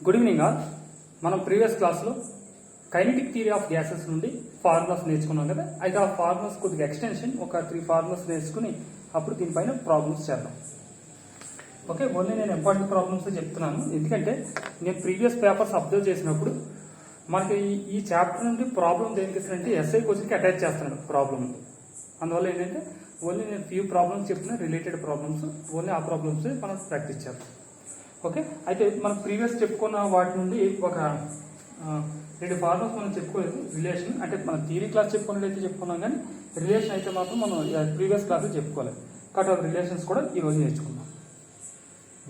Good evening all. మనం previous క్లాస్లో kinetic theory of gases నుండి ఫార్ములాస్ నేర్చుకున్నాం కదా. అయితే ఆ ఫార్ములాస్ కొద్దిగా ఎక్స్టెన్షన్ ఒక 3 ఫార్ములాస్ నేర్చుకుని అప్పుడు దీనిపైన ప్రాబ్లమ్స్ చేద్దాం. ఓకే, ఓన్లీ నేను ఇంపార్టెంట్ ప్రాబ్లమ్స్ చెప్తున్నాను, ఎందుకంటే నేను ప్రీవియస్ పేపర్స్ అబ్జర్వ్ చేసినప్పుడు మనకి ఈ చాప్టర్ నుండి ప్రాబ్లం దేనికి ఇస్తానంటే ఎస్ఐ క్వశ్చన్కి అటాచ్ చేస్తున్నాడు ప్రాబ్లమ్. అందువల్ల ఏంటంటే ఓన్లీ నేను ఫ్యూ ప్రాబ్లమ్స్ చెప్తున్నా, రిలేటెడ్ ప్రాబ్లమ్స్, ఓన్లీ ఆ ప్రాబ్లమ్స్ మనం ప్రాక్టీస్ చేద్దాం. ఓకే, అయితే మనం ప్రీవియస్ చెప్పుకున్న వాటి నుండి ఒక 2 ఫార్ములాస్ మనం చెప్పుకోలేదు. రిలేషన్ అంటే మన థియరీ క్లాస్ చెప్పుకున్నట్లయితే చెప్పుకున్నాం, కానీ రిలేషన్ అయితే మాత్రం మనం ప్రీవియస్ క్లాస్ చెప్పుకోలేదు. కాబట్టి రిలేషన్స్ కూడా ఈరోజు నేర్చుకుందాం.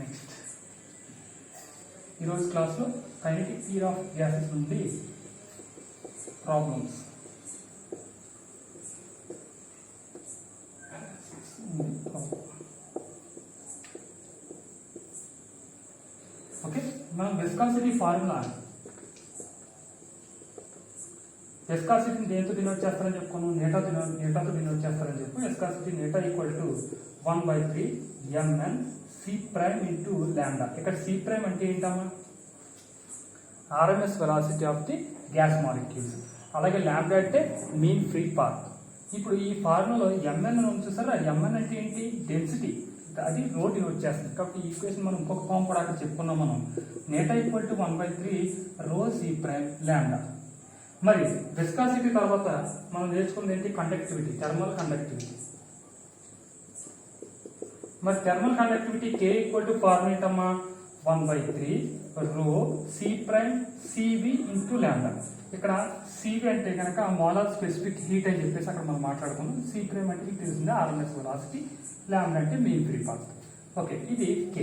నెక్స్ట్ ఈరోజు క్లాస్లో కైనెటిక్ థియరీ ఆఫ్ గ్యాసెస్ నుండి ప్రాబ్లమ్స్. ఓకే, మనం విస్కాసిటీ ఫార్ములా, విస్కాసిటీని దేంతో డినోట్ చేస్తారని చెప్పుకున్నాం, నేటాతో డినోట్ చేస్తారని చెప్పి viscosity eta equal to 1/3 mn c prime into lambda. ఇక్కడ c ప్రైమ్ అంటే ఏంటమ్మా, RMS velocity of the gas molecules, అలాగే లాంబ్డా అంటే మీన్ ఫ్రీ పాత్. ఇప్పుడు ఈ ఫార్ములాలో mn అని చూసారా, mn అంటే ఏంటి, డెన్సిటీ, అది రో డినోట్ చేస్తుంది. కాబట్టి ఈ ఈక్వేషన్ మనం ఇంకొక ఫామ్ కూడా అక్కడ చెప్పుకున్నాం మనం, నేటా equal to 1/3 rho c prime lambda. మరి విస్కాసిటీ తర్వాత మనం నేర్చుకున్నది ఏంటి, కండక్టివిటీ, థర్మల్ కండక్టివిటీ. మరి thermal conductivity K equal to formula ఏంటమ్మా, 1/3 rho c prime CV into lambda. ఇక్కడ సివి అంటే కనుక మోలార్ స్పెసిఫిక్ హీట్ అని చెప్పేసి అక్కడ మనం మాట్లాడుకున్నాం. సి ప్రైమ్ అంటే తెలిసిందే ఆర్ఎంఎస్ వెలాసిటీ, లాంబ్డా అంటే మీన్ ఫ్రీ పాత్. ఓకే, ఇది K.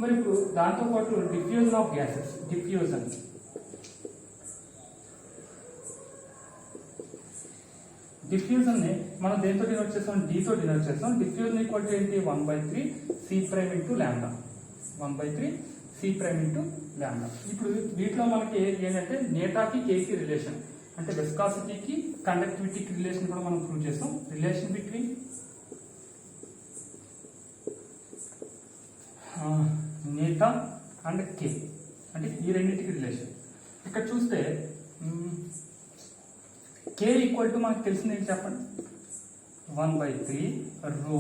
మరి ఇప్పుడు దాంతోపాటు డిఫ్యూజన్ ఆఫ్ గ్యాసెస్, డిఫ్యూజన్ ని మనం దేంతో డినోట్ చేస్తాం, D తో డినోట్ చేస్తాం. డిఫ్యూజన్ ఈక్వల్ టు ఏంటి, 1/3 C prime into lambda, 1/3 C prime into lambda. ఇప్పుడు వీటిలో మనకి ఏంటంటే నేటాకి Kకి రిలేషన్, అంటే విస్కాసిటీకి కండక్టివిటీకి రిలేషన్ కూడా మనం ప్రూవ్ చేస్తాం. రిలేషన్ బిట్వీన్ నేటా అండ్ K, అంటే ఈ రెండింటికి రిలేషన్. ఇక్కడ చూస్తే K ఈక్వల్ టు మనకు తెలిసింది ఏంటి చెప్పండి, 1/3 rho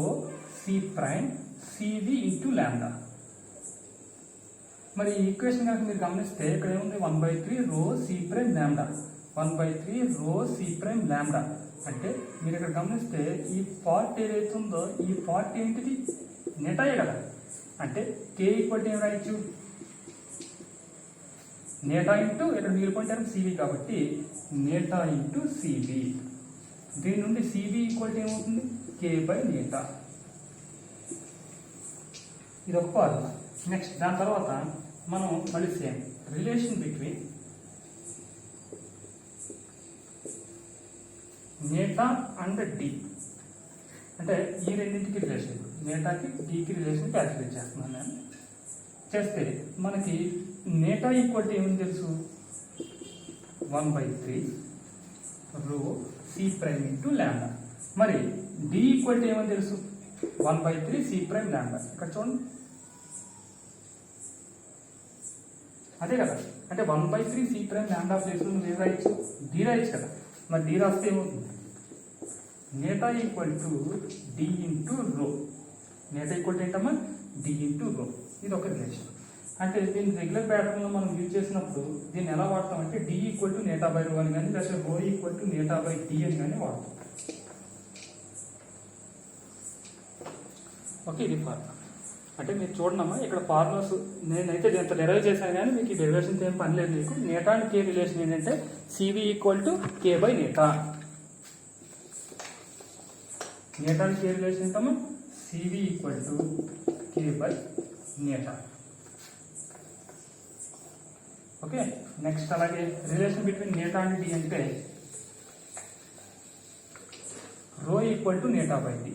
c prime CV into lambda. మరి ఈ ఈక్వేషన్ కనుక మీరు గమనిస్తే ఇక్కడ ఏముంది, 1/3 rho c prime lambda, 1/3 rho c prime lambda. అంటే మీరు ఇక్కడ గమనిస్తే ఈ పార్ట్ ఏదైతే ఉందో ఈ పార్ట్ ఏంటిది, నెటాయే కదా. అంటే K ఈక్వల్ టు ఏం రాయొచ్చు, నేటా ఇంటూ ఇక్కడ మిగిలిపోయింటారు సివి, కాబట్టి నేటా ఇంటూ సివి. దీని నుండి సివి ఈక్వల్ టు ఏమవుతుంది, K నేటా. ఇది ఒక ఫార్ములా. నెక్స్ట్ దాని తర్వాత మనం మళ్ళీ same relation between నేటా and D, అంటే ఈ రెండింటికి రిలేషన్, నేటాకి డికి రిలేషన్ క్యాల్కులేట్ చేస్తున్నాను నేను. చేస్తే మనకి నేటా ఈక్వల్ టు ఏమని తెలుసు, 1/3 rho c prime into lambda. మరి డి ఈక్వల్ టు ఏమని తెలుసు, 1/3 సి ప్రైమ్ లాంబ్డా. ఇక్కడ చూడండి, అదే కదా. అంటే 1/3 సి ప్రైమ్ లాంబ్డా ప్లేస్ లో నువ్వు ఏం రాయొచ్చు, డి రాయొచ్చు కదా. మరి డి రాస్తే ఏమవుతుంది, నేటా ఈక్వల్ టు డి ఇంటూ రో. నేటా ఈక్వల్ టు ఏంటమ్మా, డి ఇంటూ రో. ఇది ఒక రిలేషన్. అంటే దీన్ని రెగ్యులర్ ప్యాటర్న్ లో మనం యూజ్ చేసినప్పుడు దీన్ని ఎలా వాడతాం అంటే D equal to eta by rho అని కానీ, లేదా rho equal to eta by D అని కానీ వాడతాం. ఓకే, ఇది ఫార్ములా. అంటే మీరు చూడమ్మా, ఇక్కడ ఫార్ములాస్ నేనైతే దీంతో డెరైవ్ చేశాను, కానీ మీకు ఈ డెరివేషన్స్ ఏం పని లేదు. మీకు నేటా అండ్ K రిలేషన్ ఏంటంటే CV equal to K by eta. Eta and K relation ఏంటమ్మా, CV equal to K by eta. Okay, next అలాగే రిలేషన్ బిట్వీన్ నేటా అండ్ డి అంటే rho equal to eta by D.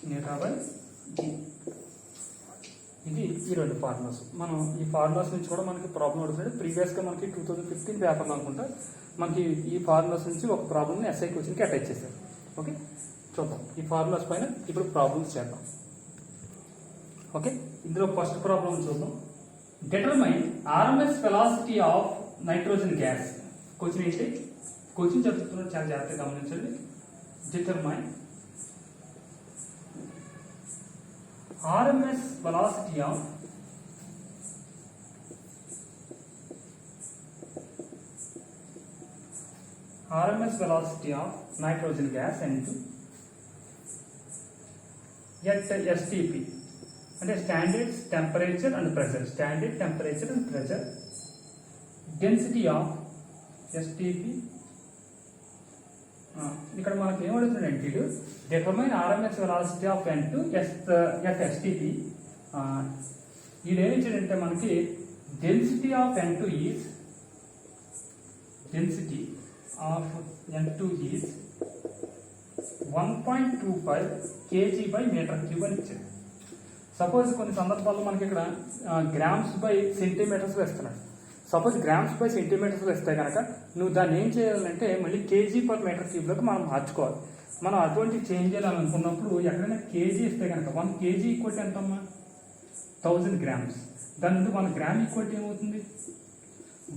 Eta by D, ఇది ఈ 2 formulas. మనం ఈ formulas నుంచి కూడా మనకి ప్రాబ్లం అడుగుతాడు. ప్రీవియస్గా మనకి 2015 పేపర్లో అనుకుంటా మనకి ఈ ఫార్ములాస్ నుంచి ఒక ప్రాబ్లమ్ని ఎస్ఐ క్వశ్చన్కి అటాచ్ చేశారు. ఓకే, చూద్దాం. ఈ ఫార్ములాస్ పైన ఇప్పుడు ప్రాబ్లమ్స్ చేద్దాం. ఓకే, ఇందులో ఫస్ట్ ప్రాబ్లం చూద్దాం. Determine RMS velocity of nitrogen gas. Question ఏంటి? క్వశ్చన్ చెప్తున్నారు, చాలా జాగ్రత్తగా గమనించండి. Determine RMS velocity of nitrogen gas N2 at STP, అంటే standard temperature and pressure. Density of STP. ఇక్కడ మనకి ఏమడుగుతుందంటే ఇది determine RMS velocity of N2 at STP. ఇది ఏమి ఇచ్చాడంటే మనకి density of N2 is 1.25 kg by meter cube అని ఇచ్చాడు. సపోజ్ కొన్ని సందర్భాల్లో మనకి ఇక్కడ గ్రామ్స్ బై సెంటీమీటర్స్ వేస్తున్నాడు. సపోజ్ గ్రామ్స్ బై సెంటీమీటర్స్ వేస్తే కనుక నువ్వు దాన్ని ఏం చేయాలంటే మళ్ళీ కేజీ పర్ మీటర్ క్యూబ్లోకి మనం మార్చుకోవాలి. మనం అటువంటి చేంజ్ చేయాలనుకున్నప్పుడు ఎక్కడైనా కేజీ ఇస్తే కనుక 1 kg ఈక్వల్ ఎంతమ్మా 1000 grams. దాని నుండి 1 gram ఈక్వల్ ఏమవుతుంది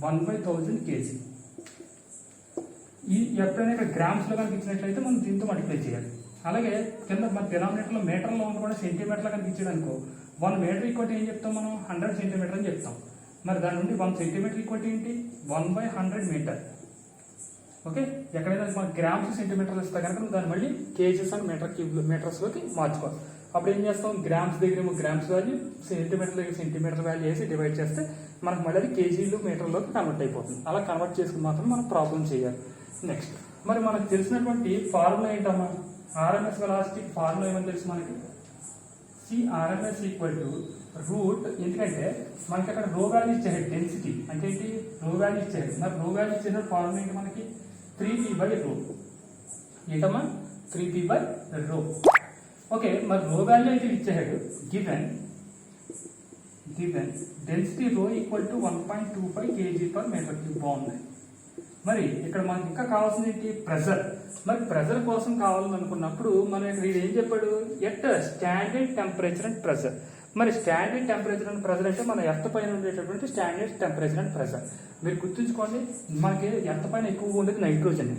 1/1000 kg. ఈ ఎప్పుడైనా ఇక్కడ గ్రామ్స్లో కనుక ఇచ్చినట్లయితే మనం దీంతో మల్టిప్లై చేయాలి. అలాగే కింద మన డినామినేటర్లో మీటర్లో ఉండకుండా సెంటీమీటర్లో కనుక ఇచ్చాడు అనుకో 1 meter ఈక్వల్ ఏం చెప్తాం మనం 100 centimeter అని చెప్తాం. మరి దాని నుండి 1 centimeter ఈక్వల్ ఏంటి 1/100 meter. ఓకే, ఎక్కడైనా మన గ్రామ్స్ సెంటీమీటర్లు ఇస్తే కనుక దాన్ని మళ్ళీ కేజీస్ అండ్ మీటర్స్లోకి మార్చుకోవాలి. అప్పుడు ఏం చేస్తాం గ్రామ్స్ దగ్గర గ్రామ్స్ వాల్యూ, సెంటీమీటర్ దగ్గర సెంటీమీటర్ వాల్యూ వేసి డివైడ్ చేస్తే మనకు మళ్ళీ అది కేజీలు మీటర్లోకి కన్వర్ట్ అయిపోతుంది. అలా కన్వర్ట్ చేసుకుని మాత్రం మనం ప్రాబ్లం చేయాలి. నెక్స్ట్ మరి మనకు తెలిసినటువంటి ఫార్ములా ఏంటమ్మా RMS వెలాసిటీ ఫార్ములా ఏమని తెలుసు మనకి CRMS ఈక్వల్ టు రూట్. ఎందుకంటే మనకి అక్కడ రో వాల్యూ ఇచ్చాడు డెన్సిటీ అంటే ఏంటి రో వాల్యూ ఇచ్చాడు. మరి రో వాల్యూ ఇచ్చిన ఫార్ములా ఏంటి మనకి 3p/ρ. ఏంటమ్మా 3p/ρ. ఓకే, మరి రో వాల్యూ అయితే ఇచ్చాడు. Given density rho equal to 1.25 kg/m3. బాగుంది. మరి ఇక్కడ మనకి ఇంకా కావాల్సింది ఏంటి ప్రెజర్. మరి ప్రెజర్ కోసం కావాలని అనుకున్నప్పుడు మనం ఇక్కడ ఏం చెప్పాడు at standard temperature and pressure. మరి స్టాండర్డ్ టెంపరేచర్ అండ్ ప్రెజర్ అంటే మన ఎర్త్ పైన ఉండేటటువంటి స్టాండర్డ్ టెంపరేచర్ అండ్ ప్రెజర్. మీరు గుర్తుంచుకోండి, మనకి ఎర్త్ పైన ఎక్కువగా ఉండేది నైట్రోజన్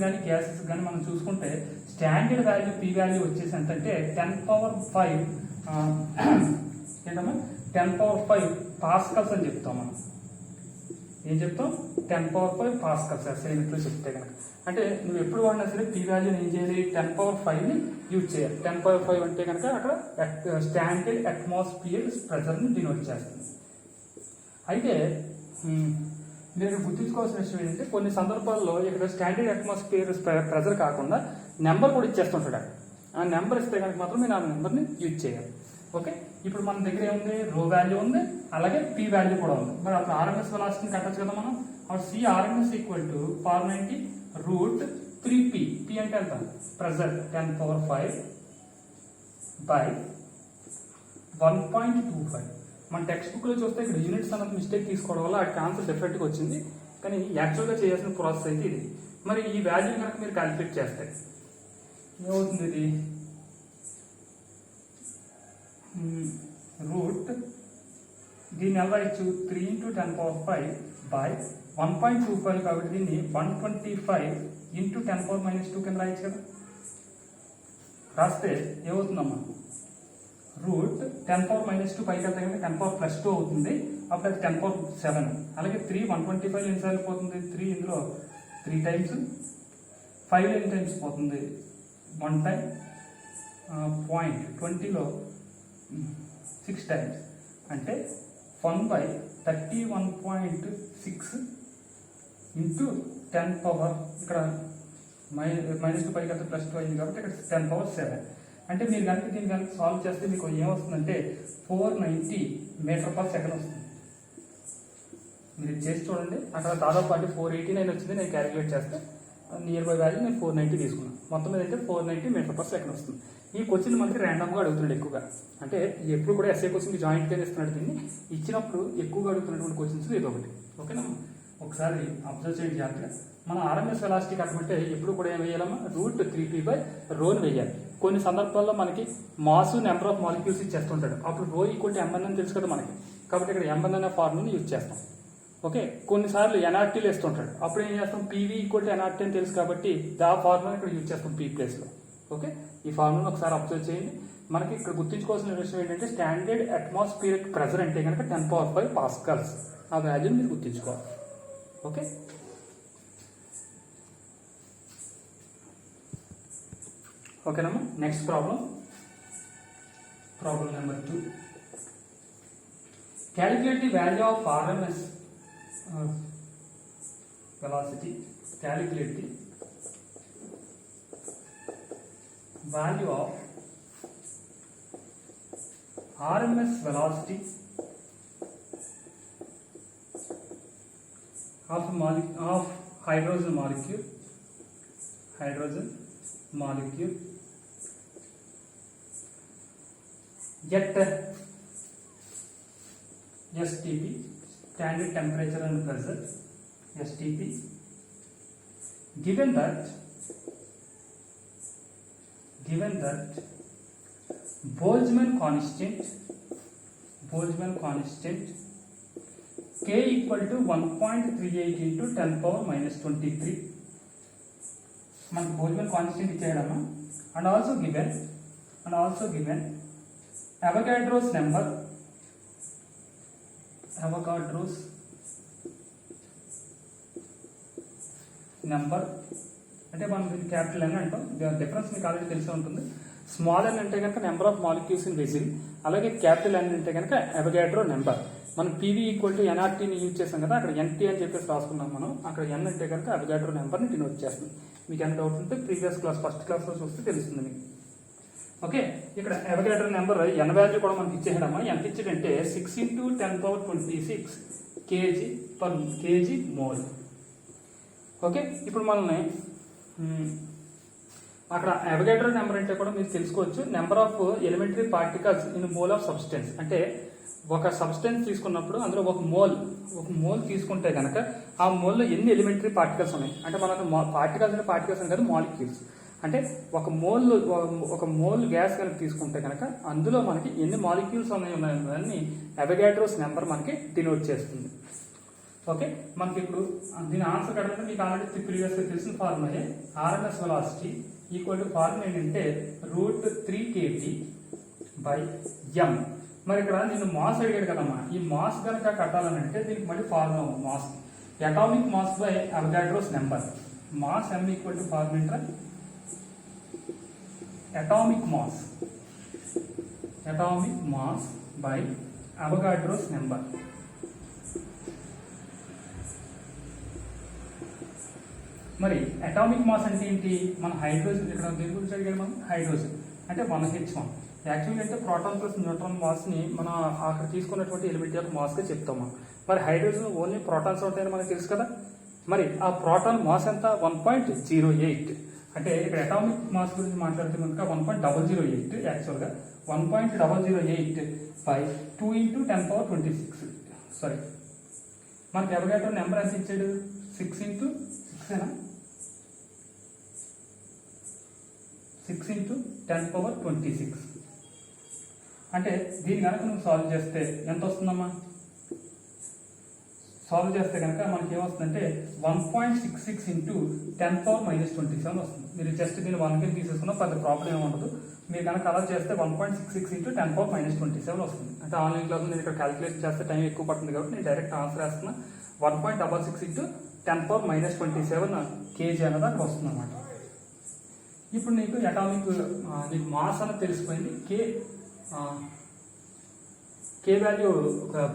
కానీ గ్యాసెస్ కానీ మనం చూసుకుంటే స్టాండర్డ్ వాల్యూ P వాల్యూ వచ్చేసి ఎంతంటే 10⁵ ఏంటమ్మా 10⁵ పాస్కల్స్ అని చెప్తాం. మనం ఏం చెప్తాం 10⁵ పాస్కల్స్ అసైన్మెంట్లో చెప్తే కనుక. అంటే నువ్వు ఎప్పుడు వాడినా సరే P వాల్యూని ఏం చేయాలి 10⁵ని యూజ్ చేయాలి. 10⁵ అంటే కనుక అక్కడ స్టాండర్డ్ అట్మాస్ఫియర్ ప్రెజర్ని డినోట్ చేస్తుంది. అయితే మీరు గుర్తుంచుకోవాల్సిన విషయం ఏంటంటే కొన్ని సందర్భాల్లో ఇక్కడ స్టాండర్డ్ అట్మాస్ఫియర్ ప్రెజర్ కాకుండా నెంబర్ కూడా ఇచ్చేస్తుంటాడు. ఆ నెంబర్ ఇస్తే కనుక మాత్రం మీరు ఆ నెంబర్ని యూజ్ చేయాలి. ఓకే, ఇప్పుడు మన దగ్గర ఏముంది రో వాల్యూ ఉంది, అలాగే P వాల్యూ కూడా ఉంది. మరి అప్పుడు RMS వెలాసిటీని కట్టచ్చు కదా మనం. అప్పుడు CRMS equal to 490 root 3p. P అంటే ఎంత ప్రెజర్ 10⁵/1.25. మన టెక్స్ట్ బుక్ లో చూస్తే ఇక్కడ యూనిట్స్ అన్నది మిస్టేక్ తీసుకోవడం వల్ల వాటికి ఆన్సర్ డెఫినెట్ గా వచ్చింది. కానీ యాక్చువల్గా చేయాల్సిన ప్రాసెస్ అయితే ఇది. మరి ఈ వాల్యూ కనుక మీరు క్యాలిక్యులేట్ చేస్తే ఏమవుతుంది ఇది రూట్ దీన్ని ఎలా ఇచ్చు 3 × 10⁵/1.25 కాబట్టి దీన్ని 125 × 10⁻² కింద రాయొచ్చు కదా. రాస్తే ఏమవుతుందమ్మా రూట్ 10⁻² పైకి వెళ్తే కనుక 10⁻+2 అవుతుంది. అప్పుడు అది 10⁻7. అలాగే 3 125 ఎన్నిసార్లు పోతుంది 3 ఇందులో 3 times, 5 ఎన్ని టైమ్స్ పోతుంది 1 time, 0.20లో 6 times అంటే 1/31.6 ఇంటూ 10⁻, ఇక్కడ -2 పైకి వెళ్తే +2 అయింది కాబట్టి ఇక్కడ 10⁻7. అంటే మీరు కనుక దీన్ని కనుక సాల్వ్ చేస్తే మీకు ఏమొస్తుందంటే 490 m/s వస్తుంది. మీరు చేసి చూడండి. అక్కడ దాదాపు అంటే 489 వచ్చింది. నేను క్యాలిక్యులేట్ చేస్తే నియర్ బై వాల్యూ నేను 490 తీసుకున్నాను. మొత్తం మీద అయితే 490 m/s వస్తుంది. ఈ క్వశ్చన్ మనకి ర్యాండమ్గా అడుగుతున్నాడు ఎక్కువగా. అంటే ఎప్పుడు కూడా ఎస్ఏ క్వశ్చన్కి జాయింట్గా ఇస్తున్నాడు. దీన్ని ఇచ్చినప్పుడు ఎక్కువగా అడుగుతున్నటువంటి క్వశ్చన్స్ ఇది ఒకటి. ఓకేనా. ఒకసారి అబ్జర్వ్ చేయండి జాగ్రత్తగా. మన ఆర్ఎంఎస్ వెలాసిటీ కట్టమంటే ఎప్పుడు కూడా ఏం వేయాలమ్మా, √3p/ρ వేయాలి. కొన్ని సందర్భాల్లో మనకి మాస్ నెంబర్ ఆఫ్ మాలిక్యూల్స్ ఇచ్చేస్తుంటాడు, అప్పుడు ρ = mn అని తెలుసు కదా మనకి. కాబట్టి ఇక్కడ mn అనే ఫార్ములాని యూజ్ చేస్తాం. ఓకే, కొన్నిసార్లు ఎన్ఆర్టీలు వేస్తుంటాడు, అప్పుడు ఏం చేస్తాం, PV = nRT అని తెలుసు కాబట్టి ఆ ఫార్ములా ఇక్కడ యూజ్ చేస్తాం P ప్లేస్లో. ఓకే, ఈ ఫార్ములాను ఒకసారి అబ్జర్వ్ చేయండి. మనకి ఇక్కడ గుర్తుంచుకోవాల్సిన విషయం ఏంటంటే స్టాండర్డ్ అట్మాస్ఫియరిక్ ప్రెషర్ అంటే కనుక 10⁵ పాస్కల్స్. ఆ వాల్యూని మీరు గుర్తుంచుకోవాలి. ఓకే, ఓకేనమ్మా. Next problem number 2. Calculate the value of RMS velocity. Calculate the value of RMS velocity of hydrogen molecule at STP, standard temperature and pressure, STP, given that Boltzmann constant K = 1.38 into 10⁻⁻23. మనకు Boltzmann constant ఇచ్చేయడమా. And also given Avogadro's number అంటే మనం దీన్ని capital N అంటాం. Difference మీకు already తెలిసి ఉంటుంది. Small n అంటే కనుక number of molecules in vessel, అలాగే క్యాపిటల్ N అంటే కనుక అవగాడ్రో నెంబర్. మనం PV = nRTని యూజ్ చేస్తాం కదా, అక్కడ NT అని చెప్పేసి రాసుకున్నాం మనం. అక్కడ N అంటే కనుక అవగాడ్రో నెంబర్ని డినోట్ చేస్తుంది. మీకు ఎంత డౌట్ ఉంటే ప్రీవియస్ క్లాస్ ఫస్ట్ క్లాస్లో చూస్తే తెలుస్తుంది మీకు. ఓకే, ఇక్కడ అవగాడ్రో నెంబర్ N వాల్యూ కూడా మనకి ఇచ్చేయడమ్మా. ఎంత ఇచ్చాడంటే 6 × 10⁻26 kg మోల్. ఓకే, ఇప్పుడు మనల్ని అక్కడ అవగాడ్రో నెంబర్ అంటే కూడా మీరు తెలుసుకోవచ్చు, number of elementary particles in mole of substance. అంటే ఒక సబ్స్టెన్స్ తీసుకున్నప్పుడు అందులో ఒక మోల్ తీసుకుంటే కనుక ఆ మోల్లో ఎన్ని ఎలిమెంటరీ పార్టికల్స్ ఉన్నాయి అంటే మనకు పార్టికల్స్ అని కాదు, మాలిక్యూల్స్. అంటే ఒక మోల్ గ్యాస్ కనుక తీసుకుంటే కనుక అందులో మనకి ఎన్ని మాలిక్యూల్స్ ఉన్నాయని అవగాడ్రోస్ నెంబర్ మనకి డినోట్ చేస్తుంది. ఓకే, మనకి ఇప్పుడు దీని ఆన్సర్ కట్టడం మీకు ఆల్రెడీ ప్రీవియస్గా తెలిసిన ఫార్ములా. RMS వెలాసిటీ ఫార్ములా ఏంటంటే √3kT/m. మరి ఇక్కడ నేను మాస్ అడిగాడు కదమ్మా, ఈ మాస్ కనుక కట్టాలని అంటే దీనికి మళ్ళీ formula mass, atomic mass by Avogadro's number. Mass m = formula atomic mass by Avogadro's number. మరి అటామిక్ మాస్ అంటే ఏంటి, మన హైడ్రోజన్, ఇక్కడ దేని గురించి అడిగాడు మనం, హైడ్రోజన్ అంటే 1H1. యాక్చువల్గా అంటే ప్రోటాన్ ప్లస్ న్యూట్రాన్ మాస్ని మనం అక్కడ తీసుకున్నటువంటి ఎలిమెంట్ యొక్క మాస్గా చెప్తాము. మరి హైడ్రోజన్ ఓన్లీ ప్రోటాన్స్ ఉంటాయని మనకు తెలుసు కదా. మరి ఆ ప్రోటాన్ మాస్ ఎంత, 1.08. అంటే ఇక్కడ అటామిక్ మాస్ గురించి మాట్లాడితే కనుక 1.008. యాక్చువల్గా 1.008/2 × 10⁻26. సారీ, మనకి అవగాడ్రో నెంబర్ ఎంత ఇచ్చాడు, 6 × 10⁻26. అంటే దీన్ని కనుక నువ్వు సాల్వ్ చేస్తే ఎంత వస్తుందమ్మా, సాల్వ్ చేస్తే కనుక మనకి ఏమొస్తుందంటే 1.66 × 10⁻⁻27 వస్తుంది. మీరు జస్ట్ దీన్ని 1 తీసేసుకున్నా పెద్ద ప్రాబ్లం ఏమి ఉండదు. మీరు కనుక అలా చేస్తే 1.66 × 10⁻⁻27 వస్తుంది. అంటే ఆన్లైన్ క్లాస్ నేను ఇక్కడ క్యాలిక్యులేట్ చేస్తే టైం ఎక్కువ పడుతుంది కాబట్టి నేను డైరెక్ట్ ఆన్సర్ వేస్తున్నా. 1.66 × 10⁻⁻27 kg అనేది అక్కడ వస్తుంది అన్నమాట. ఇప్పుడు నీకు అటామిక్ నీకు మాస్ అనేది తెలిసిపోయింది. కే వాల్యూ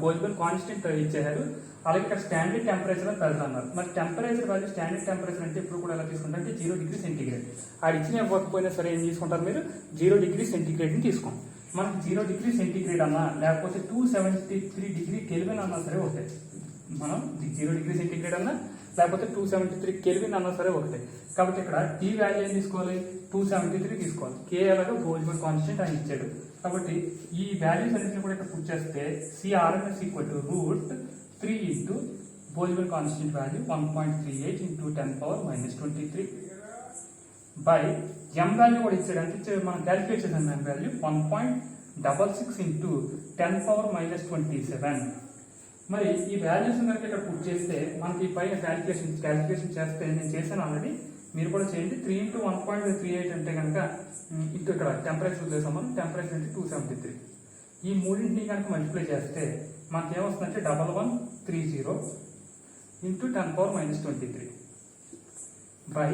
బోల్ట్జ్మాన్ కాన్స్టెంట్ ఇచ్చేసారు. అలాగే ఇక్కడ స్టాండర్డ్ టెంపరేచర్ అని ప్రెజర్ అన్నారు. మరి టెంపరేచర్ వాల్యూ స్టాండర్డ్ టెంపరేచర్ అంటే ఇప్పుడు కూడా ఎలా తీసుకుంటారు అంటే 0 డిగ్రీ సెంటీగ్రేడ్. ఆడు ఇచ్చిన ఇవ్వకపోయినా సరే ఏం తీసుకుంటారు మీరు, 0 డిగ్రీ సెంటీగ్రేడ్ని తీసుకోండి. మనకి 0 డిగ్రీ సెంటీగ్రేడ్ అన్నా లేకపోతే 273 డిగ్రీ కెల్విన్ అన్నా సరే ఒకటే. మనం 0 డిగ్రీ సెంటీగ్రేడ్ అన్నా లేకపోతే 273 కెల్విన్ అన్నా సరే ఒకటే. కాబట్టి ఇక్కడ టీ వాల్యూ ఏం తీసుకోవాలి, 273 తీసుకోవాలి. కే అలాగా బోల్ట్జ్మాన్ కాన్స్టెంట్ ఆయన ఇచ్చాడు. కాబట్టి ఈ వాల్యూస్ అన్నింటినీ కూడా ఇక్కడ పుట్ చేస్తే CRMS = √3 × Boltzmann constant value 1.38 into 10 power minus 23 by m value కూడా ఇచ్చాడు అంటే మనం క్యాలిక్యులేట్ చేసాం m value 1.66 into 10 power minus 27. మరి ఈ వాల్యూస్ కనుక ఇక్కడ పుట్ చేస్తే మనకి పైన క్యాలిక్యులేషన్ చేస్తే నేను చేశాను ఆల్రెడీ, మీరు కూడా చేయండి. 3 into 1.38 అంటే కనుక ఇటు ఇక్కడ టెంపరేచర్ చేసాం మనం, టెంపరేచర్ అంటే 273. ఈ మూడింటిని కనుక మల్టిప్లై చేస్తే మనకి ఏమొస్తుందంటే 1130 ఇంటూ 10 power minus 23 బై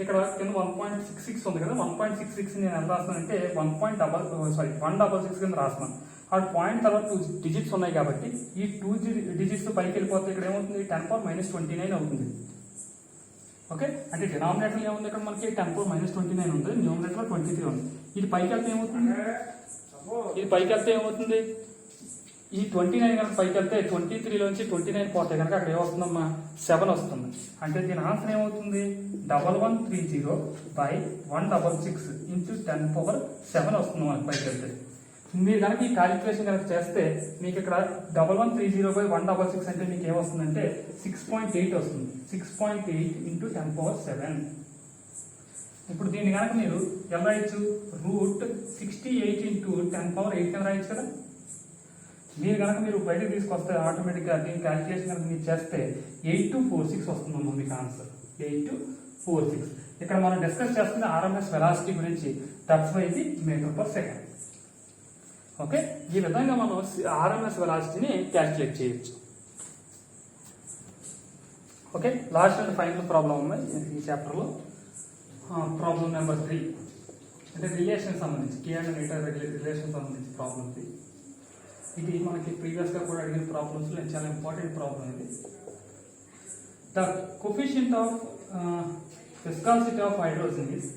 ఇక్కడ కింద 1.66 ఉంది కదా, 1.66 నేను ఎంత రాస్తున్నానంటే 166 కింద రాస్తున్నాను. ఆ పాయింట్ తర్వాత 2 డిజిట్స్ ఉన్నాయి కాబట్టి ఈ 2 డిజిట్స్ పైకి వెళ్ళిపోతే ఇక్కడ ఏమవుతుంది 10 power minus 29 అవుతుంది. ఓకే, అంటే డినామినేటర్ ఏముంది ఇక్కడ మనకి 10 power minus 29 ఉంది, న్యూమరేటర్ 23 ఉంది. ఇది పైకి వెళ్తే ఏమవుతుంది, ఈ 29 కనుక పైకి వెళ్తే 23లోంచి 29 పోతే కనుక అక్కడ ఏమవుతుందమ్మా 7 వస్తుంది. అంటే దీని ఆన్సర్ ఏమవుతుంది 1130 by 166 into 10 power 7 వస్తుంది మనకి పైకి వెళ్తే. మీరు కనుక ఈ క్యాలిక్యులేషన్ కనుక చేస్తే మీకు ఇక్కడ 1130 by 166 అంటే మీకు ఏమొస్తుందంటే 6.8 వస్తుంది. 6.8 into 10 power 7. ఇప్పుడు దీన్ని కనుక మీరు ఎలా రాయొచ్చు, √68 into 10 power 8 కింద రాయొచ్చు కదా. దీని కనుక మీరు బయటకు తీసుకొస్తే ఆటోమేటిక్గా దీని క్యాలిక్యులేషన్ కనుక మీరు చేస్తే 8246 వస్తుందమ్మా మీకు ఆన్సర్. 8246. ఇక్కడ మనం డిస్కస్ చేస్తున్న ఆర్ఎంఎస్ వెలాసిటీ గురించి, దట్స్ వై ఇది మీటర్ పర్ సెకండ్. ఓకే, ఈ విధంగా మనం ఆర్ఎంఎస్ వెలాసిటీని క్యాలిక్యులేట్ చేయొచ్చు. Okay, last and final problem ఉన్నాయి ఈ చాప్టర్లో. ప్రాబ్లం నెంబర్ 3 అంటే రిలేషన్ సంబంధించి, కే అండ్ మీటర్ రిలేషన్ సంబంధించి ప్రాబ్లమ్. ఇది మనకి ప్రీవియస్గా కూడా అడిగిన ప్రాబ్లమ్స్లో చాలా ఇంపార్టెంట్ ప్రాబ్లం ఇది. The coefficient of viscosity of hydrogen is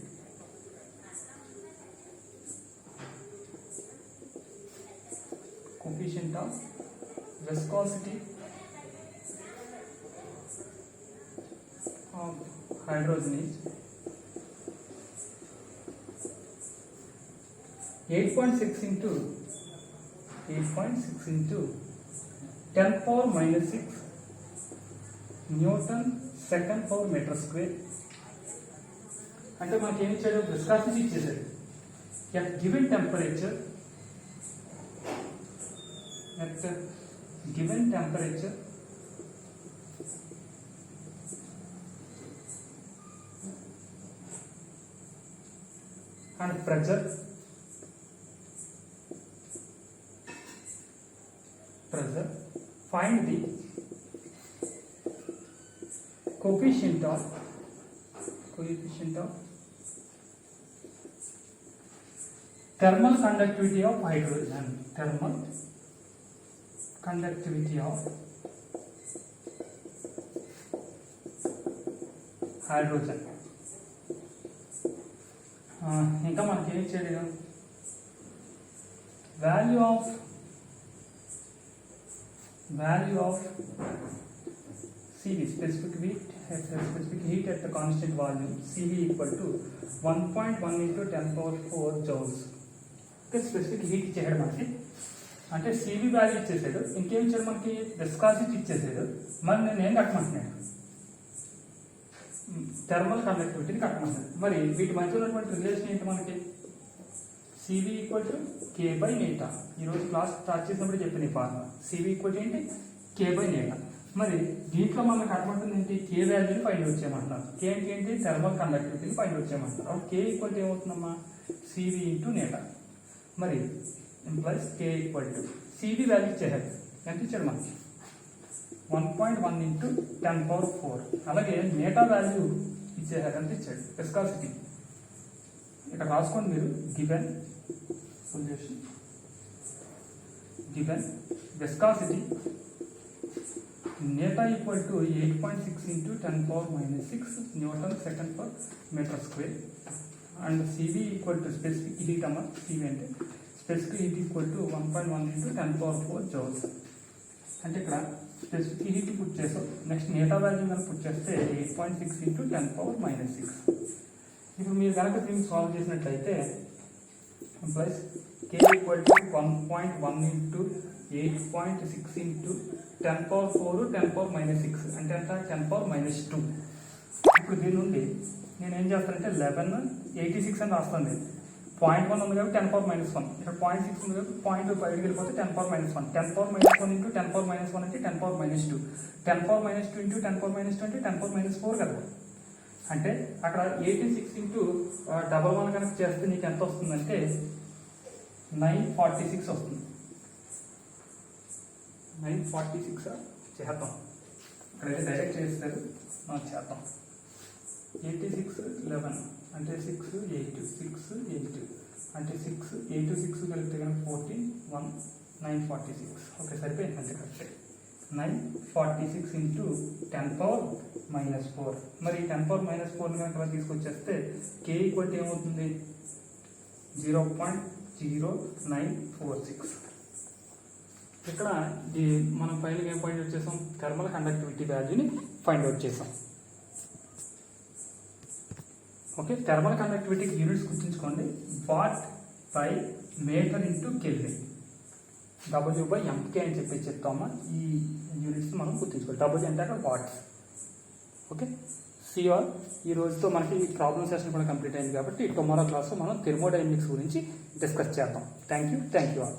coefficient of viscosity of hydrogen is 8.6 into 10 power minus 6 Newton second power meter square. అంటే మనకి ఏమి ఇచ్చాడు, విస్కాసిటీ ఇచ్చేసాడు. at given temperature and pressure find the coefficient of thermal conductivity of hydrogen. Thermal conductivity of hydrogen. ఇంకా మనకి ఏం చేయలేదు, value of CV specific heat at the constant volume CV equal to 1.1 into 10 power 4 joules. Specific heat ఇచ్చేసాడు మనకి, అంటే CV value ఇచ్చేసాడు, ఇంకేం ఇచ్చాడు మనకి విస్కాసిటీ ఇచ్చేసాడు. మరి నేను ఏం కట్టమంటున్నాను, థర్మల్ కండక్టివిటీని కట్టమంటున్నాను. మరి వీటి మధ్య ఉన్నటువంటి రిలేషన్ ఏంటి మనకి, CV equal to K by నీటా. ఈరోజు క్లాస్ స్టార్ట్ చేసినప్పుడు చెప్పిన ఈ ఫార్ములా CV ఈక్వల్ ఏంటి K by నీటా. మరి దీంట్లో మనకు కట్టమంటుంది ఏంటి, K వాల్యూని ఫైండ్ అవుట్ చేయమంటున్నారు. K అంటే ఏంటి, థర్మల్ కండక్టివిటీని ఫైండ్ అవుట్ చేయమంటున్నారు. అప్పుడు K ఈక్వల్ ఏమవుతుందమ్మా CV ఇంటూ నీటా. మరి implies K equal to CV value ఇచ్చేసాడు, ఎంత ఇచ్చాడు మనకి 1.1 into 10 power 4. అలాగే నీటా వాల్యూ ఇచ్చేసాడు, ఎంత ఇచ్చాడు విస్కాసిటీ. ఇక్కడ రాసుకోండి మీరు, given solution, given viscosity eta equal to 8.6 into 10 power minus 6 Newton second per meter square and CV equal to specific heat అమ్మ. CV అంటే specific heat equal to 1.1 into 10 power 4 joules. అంటే ఇక్కడ స్పెసిఫిక్ హీట్ పుట్ చేసాం, next నీటా value కనుక put చేస్తే 8.6 into 10 power minus 6. ఇప్పుడు మీరు కనుక దీన్ని సాల్వ్ చేసినట్లయితే plus K equal to 1.1 into 8.6 into 10⁴ 10⁻⁻6 అంటే ఎంత 10⁻². ఇప్పుడు దీని నుండి నేను ఏం చేస్తానంటే 1186 అని రాస్తుంది. 0.1 ఉంది కాబట్టి 10⁻⁻1, ఇక్కడ 0.6 ఉంది కాబట్టి 0.2 బయటకు వెళ్ళిపోతే 10⁻⁻1. 10⁻⁻1 ఇంటూ 10⁻⁻1 అంటే 10⁻². 10⁻² ఇంటూ 10⁻² అంటే 10⁻⁴ కదా. అంటే అక్కడ 86 ఇంటూ 11 కనుక చేస్తే నీకు ఎంత వస్తుందంటే 946 వస్తుంది. 946 చేద్దాం, ఇక్కడైతే డైరెక్ట్ చేస్తారు, మనం చేద్దాం. 86 11 అంటే 6 8 6 8 అంటే 6 8 6 కలిపితే కనుక 14 1 946. ఓకే, సరిపోయింది అంతే, కరెక్ట్. 946 ఇంటూ 10⁻⁻4. మరి 10⁻⁻4 కనుక తీసుకొచ్చేస్తే k ఈక్వల్ ఏమవుతుంది 0.0946. ఇక్కడ మనం ఫైనల్గా ఏం ఫైండ్ అవుట్ చేసాం, థర్మల్ కండక్టివిటీ వాల్యూని ఫైండ్ అవుట్ చేసాం. ఓకే, థర్మల్ కండక్టివిటీకి యూనిట్స్ గుర్తుంచుకోండి, watt by metre into kelvin. W/MK అని చెప్పి చెప్తామా, ఈ యూనిట్స్ మనం గుర్తుంచుకోవాలి. W అంటే అక్కడ వాట్స్. Okay, see all. ఈ రోజుతో మనకి ఈ ప్రాబ్లమ్ సెషన్ కూడా కంప్లీట్ అయింది కాబట్టి టుమారో క్లాస్లో మనం థెర్మోడైనమిక్స్ గురించి డిస్కస్ చేద్దాం. Thank you all.